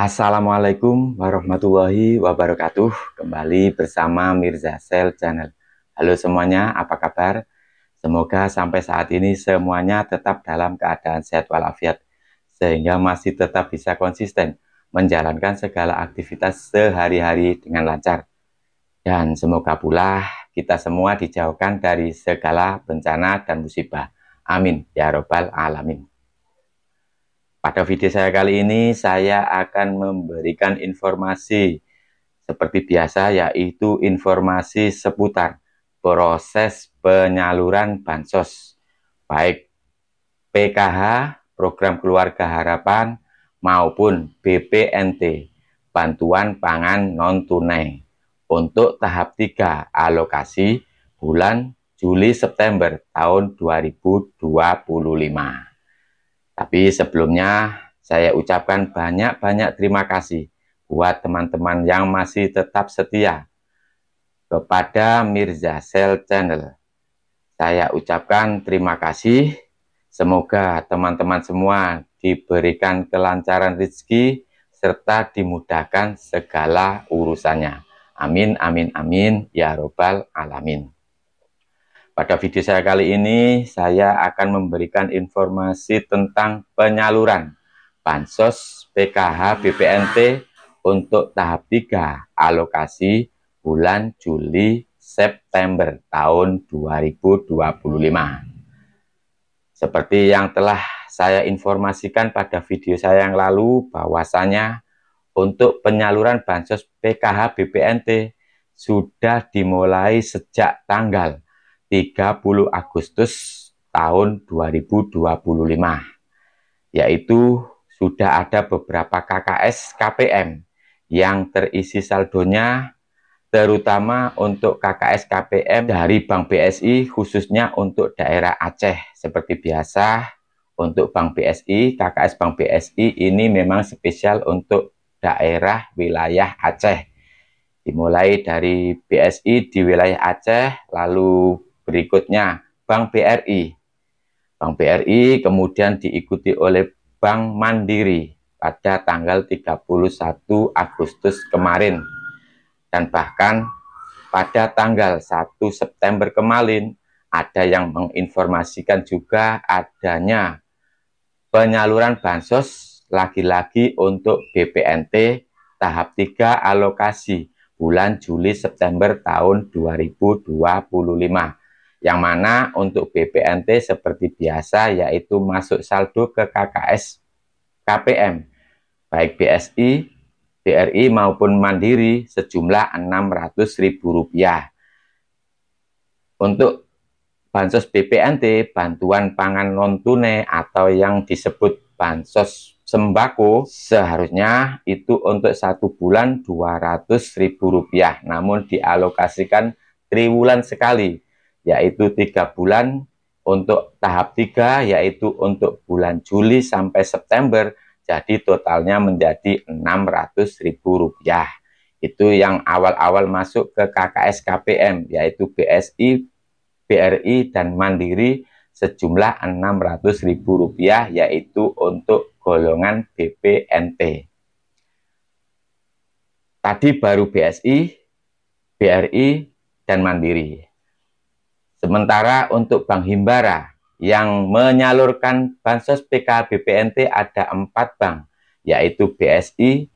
Assalamualaikum warahmatullahi wabarakatuh. Kembali bersama Mirza Sel Channel. Halo semuanya, apa kabar? Semoga sampai saat ini semuanya tetap dalam keadaan sehat walafiat, sehingga masih tetap bisa konsisten menjalankan segala aktivitas sehari-hari dengan lancar. Dan semoga pula kita semua dijauhkan dari segala bencana dan musibah. Amin ya robbal alamin. Pada video saya kali ini, saya akan memberikan informasi seperti biasa, yaitu informasi seputar proses penyaluran bansos, baik PKH, Program Keluarga Harapan, maupun BPNT, Bantuan Pangan Non-Tunai, untuk tahap 3 alokasi bulan Juli-September tahun 2025. Tapi sebelumnya saya ucapkan banyak-banyak terima kasih buat teman-teman yang masih tetap setia kepada Mirza Sel Channel. Saya ucapkan terima kasih. Semoga teman-teman semua diberikan kelancaran rezeki serta dimudahkan segala urusannya. Amin, amin, amin, ya robbal alamin. Pada video saya kali ini, saya akan memberikan informasi tentang penyaluran Bansos PKH BPNT untuk tahap 3 alokasi bulan Juli-September tahun 2025. Seperti yang telah saya informasikan pada video saya yang lalu, bahwasanya untuk penyaluran Bansos PKH BPNT sudah dimulai sejak tanggal 30 Agustus tahun 2025, yaitu sudah ada beberapa KKS KPM yang terisi saldonya, terutama untuk KKS KPM dari Bank BSI, khususnya untuk daerah Aceh. Seperti biasa, untuk Bank BSI, KKS Bank BSI ini memang spesial untuk daerah wilayah Aceh. Dimulai dari BSI di wilayah Aceh, lalu berikutnya Bank BRI. Bank BRI kemudian diikuti oleh Bank Mandiri pada tanggal 31 Agustus kemarin. Dan bahkan pada tanggal 1 September kemarin ada yang menginformasikan juga adanya penyaluran bansos lagi-lagi untuk BPNT tahap 3 alokasi bulan Juli-September tahun 2025, yang mana untuk BPNT seperti biasa, yaitu masuk saldo ke KKS KPM, baik BSI, BRI maupun Mandiri, sejumlah Rp600.000. Untuk Bansos BPNT, Bantuan Pangan Non-Tunai atau yang disebut Bansos Sembako, seharusnya itu untuk 1 bulan Rp200.000, namun dialokasikan triwulan sekali, yaitu 3 bulan untuk tahap 3, yaitu untuk bulan Juli sampai September, jadi totalnya menjadi Rp600.000. Itu yang awal-awal masuk ke KKS KPM, yaitu BSI, BRI, dan Mandiri, sejumlah Rp600.000, yaitu untuk golongan BPNT. Tadi baru BSI, BRI, dan Mandiri. Sementara untuk Bank Himbara yang menyalurkan Bansos PKH BPNT ada 4 bank, yaitu BSI,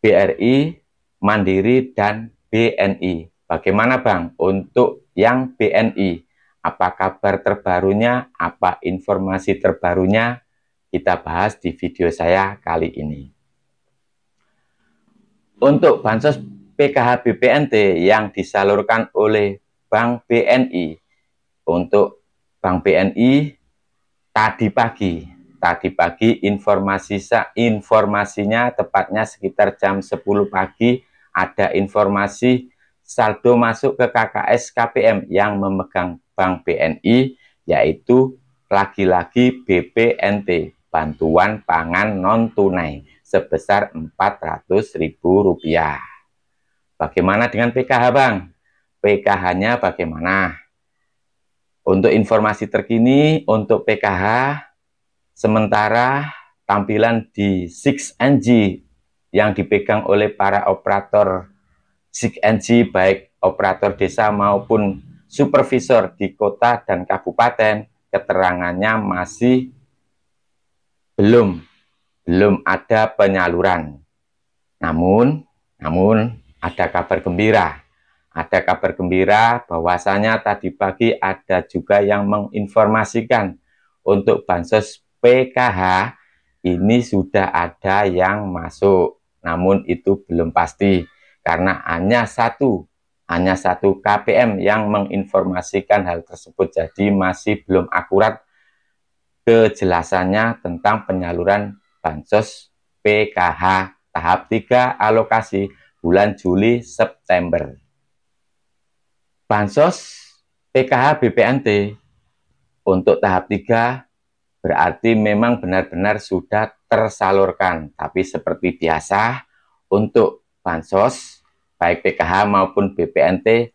BRI, Mandiri, dan BNI. Bagaimana Bang untuk yang BNI? Apa kabar terbarunya? Apa informasi terbarunya? Kita bahas di video saya kali ini. Untuk Bansos PKH BPNT yang disalurkan oleh Bank BNI, untuk Bank BNI tadi pagi informasinya tepatnya sekitar jam 10 pagi ada informasi saldo masuk ke KKS KPM yang memegang Bank BNI, yaitu lagi-lagi BPNT, Bantuan Pangan Non-Tunai, sebesar Rp400.000. Bagaimana dengan PKH Bang? PKH-nya bagaimana? Untuk informasi terkini untuk PKH, sementara tampilan di 6NG yang dipegang oleh para operator SIG-NG, baik operator desa maupun supervisor di kota dan kabupaten, keterangannya masih belum ada penyaluran. Namun ada kabar gembira. Ada kabar gembira bahwasanya tadi pagi ada juga yang menginformasikan untuk bansos PKH ini sudah ada yang masuk. Namun itu belum pasti karena hanya satu KPM yang menginformasikan hal tersebut. Jadi masih belum akurat kejelasannya tentang penyaluran bansos PKH tahap 3 alokasi bulan Juli September. Bansos PKH BPNT untuk tahap 3 berarti memang benar-benar sudah tersalurkan. Tapi seperti biasa untuk bansos baik PKH maupun BPNT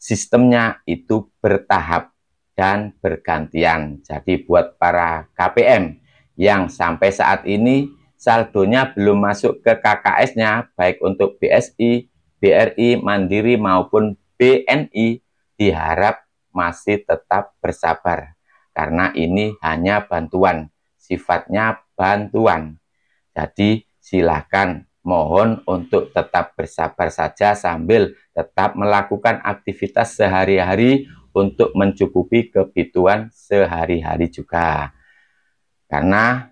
sistemnya itu bertahap dan bergantian. Jadi buat para KPM yang sampai saat ini saldonya belum masuk ke KKS-nya, baik untuk BSI, BRI, Mandiri maupun BNI, diharap masih tetap bersabar. Karena ini hanya bantuan, sifatnya bantuan. Jadi silakan mohon untuk tetap bersabar saja sambil tetap melakukan aktivitas sehari-hari untuk mencukupi kebutuhan sehari-hari juga. Karena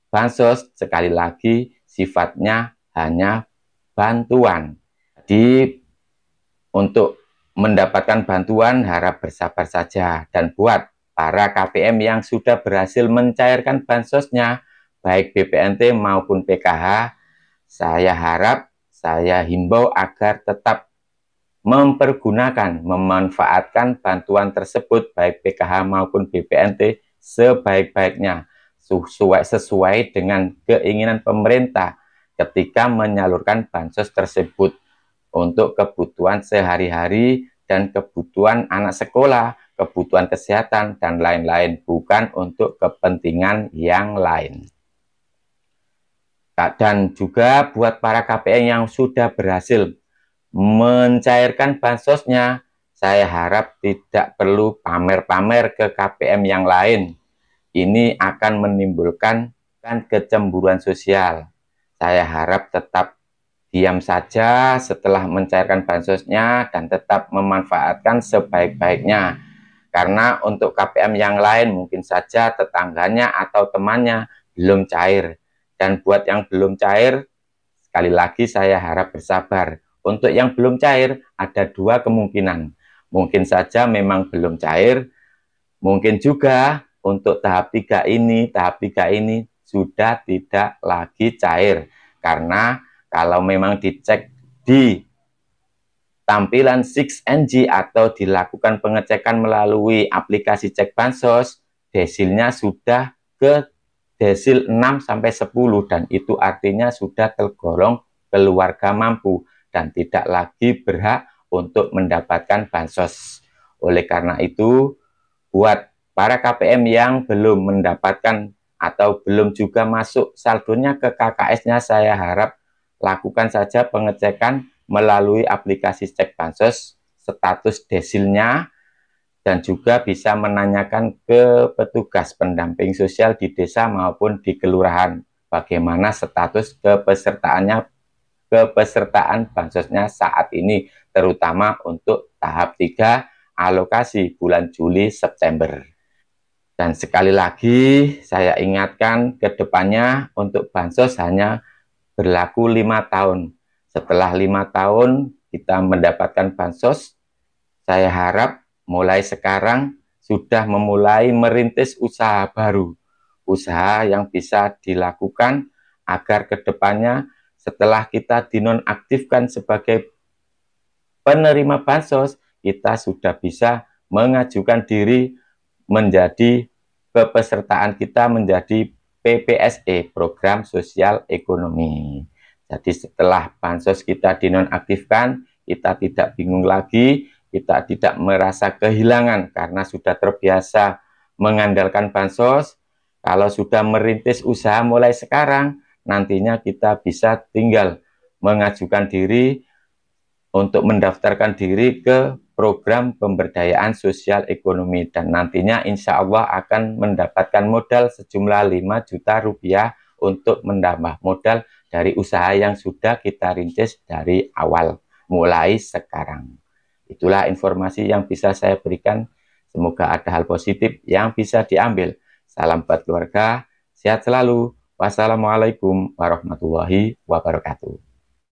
bansos sekali lagi sifatnya hanya bantuan. Jadi untuk mendapatkan bantuan harap bersabar saja. Dan buat para KPM yang sudah berhasil mencairkan bansosnya, baik BPNT maupun PKH, saya himbau agar tetap memanfaatkan bantuan tersebut, baik PKH maupun BPNT, sebaik-baiknya, sesuai dengan keinginan pemerintah ketika menyalurkan bansos tersebut untuk kebutuhan sehari-hari dan kebutuhan anak sekolah, kebutuhan kesehatan, dan lain-lain, bukan untuk kepentingan yang lain. Dan juga buat para KPM yang sudah berhasil mencairkan bansosnya, saya harap tidak perlu pamer-pamer ke KPM yang lain. Ini akan menimbulkan kecemburuan sosial. Saya harap tetap diam saja setelah mencairkan bansosnya dan tetap memanfaatkan sebaik-baiknya. Karena untuk KPM yang lain mungkin saja tetangganya atau temannya belum cair. Dan buat yang belum cair, sekali lagi saya harap bersabar. Untuk yang belum cair ada dua kemungkinan. Mungkin saja memang belum cair, mungkin juga untuk tahap 3 ini sudah tidak lagi cair. Karena kalau memang dicek di tampilan SIG-NG atau dilakukan pengecekan melalui aplikasi cek bansos, desilnya sudah ke desil 6-10 dan itu artinya sudah tergolong keluarga mampu dan tidak lagi berhak untuk mendapatkan bansos. Oleh karena itu, buat para KPM yang belum mendapatkan atau belum juga masuk saldonya ke KKS-nya, saya harap lakukan saja pengecekan melalui aplikasi cek bansos status desilnya dan juga bisa menanyakan ke petugas pendamping sosial di desa maupun di kelurahan bagaimana status kepesertaan bansosnya saat ini, terutama untuk tahap 3 alokasi bulan Juli September. Dan sekali lagi saya ingatkan ke depannya untuk bansos hanya berlaku 5 tahun. Setelah 5 tahun kita mendapatkan bansos, saya harap mulai sekarang sudah memulai merintis usaha baru. Usaha yang bisa dilakukan agar kedepannya setelah kita dinonaktifkan sebagai penerima bansos, kita sudah bisa mengajukan diri menjadi kepesertaan kita menjadi PPSE, Program Sosial Ekonomi. Jadi setelah bansos kita dinonaktifkan, kita tidak bingung lagi, kita tidak merasa kehilangan karena sudah terbiasa mengandalkan bansos. Kalau sudah merintis usaha mulai sekarang, nantinya kita bisa tinggal mengajukan diri untuk mendaftarkan diri ke program pemberdayaan sosial ekonomi, dan nantinya insya Allah akan mendapatkan modal sejumlah 5 juta rupiah untuk menambah modal dari usaha yang sudah kita rintis dari awal mulai sekarang. Itulah informasi yang bisa saya berikan. Semoga ada hal positif yang bisa diambil. Salam buat keluarga, sehat selalu. Wassalamualaikum warahmatullahi wabarakatuh.